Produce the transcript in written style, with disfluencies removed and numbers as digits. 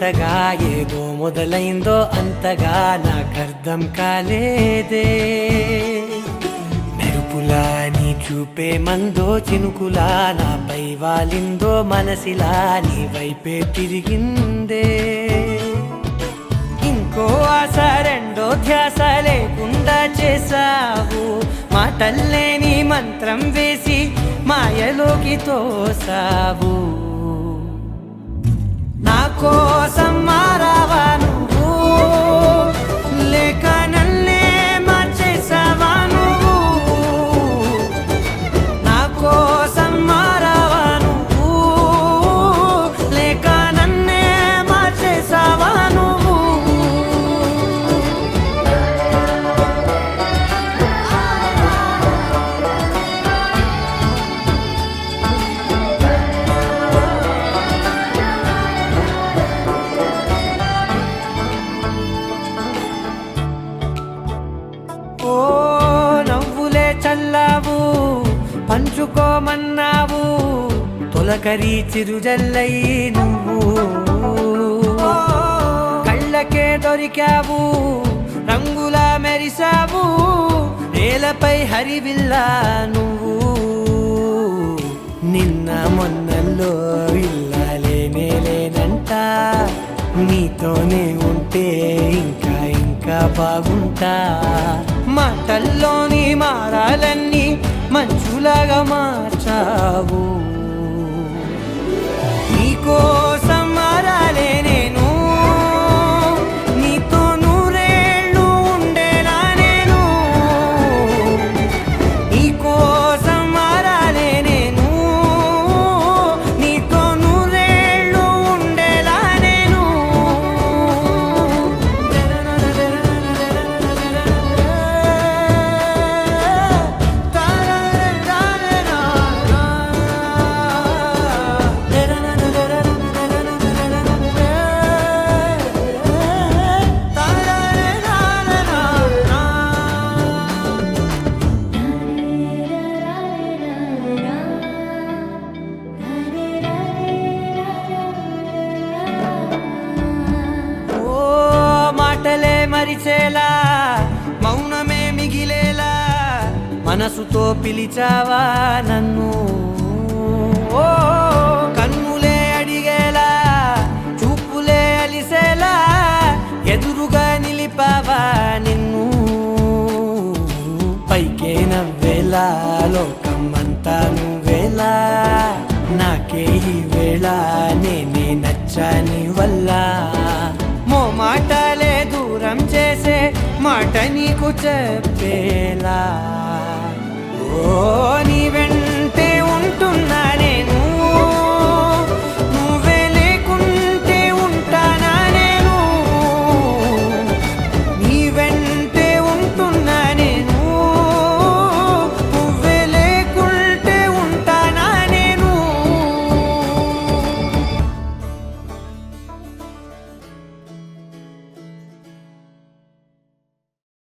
వింతగా ఏదో మొదలైందో అంతగా నాకర్థం కాలేదే. మెరుపులా నీ చూపే మందో చినుకులా నాపై వాలిందో మనసిలా నీ వైపే తిరిగిందే. ఇంకో ఆశ రెండో ధ్యాస లేకుండా చేసావు, మాటల్లే నీ మంత్రం వేసి మాయలోకి తోసావు. నా కోసం మారావా నువ్వు, లేక నన్నే మార్చేసావా నువ్వు? నా కోసం మారావా నువ్వు, లేక నన్నే మార్చేసావా నువ్వు? ఓ నవ్వులే చల్లావు, పంచుకోమన్నావు, తొలకరి చిరుజల్లై నువ్వు. కళ్ళకే దొరికావు, రంగులా మెరిసావు, నేలపై హరివిల్లా నువ్వు. నిన్న మొన్నల్లో ఇల్లాలేనే లేనంట, నీతోనే ఉంటే ఇంకా ఇంకా బాగుంటా. మాటల్లోని మారాలన్నీ మంచులాగా మార్చావు. నీకోసం మారాలే నేను, నీతో నూరేళ్ళు ఉండేలా నేను. నీకోసం మారాలే నేను, నీతో నూరేళ్ళు ఉండేలా నేను. మాటలే మరిచేలా, మౌనమే మిగిలేలా, మనసుతో పిలిచావా నన్ను. ఓ కన్నులే అడిగేలా, చూపులే అలిసేలా, ఎదురుగా నిలిపావా నిన్ను. పైకే నవ్వేలా, లోకం అంతా నువ్వేలా, నాకే ఈ వేళ నేనే నచ్చాని వల్ల. మాటలే దూరం చేసే మాట నీకు చెప్పేలా. ఓ నీ వెంట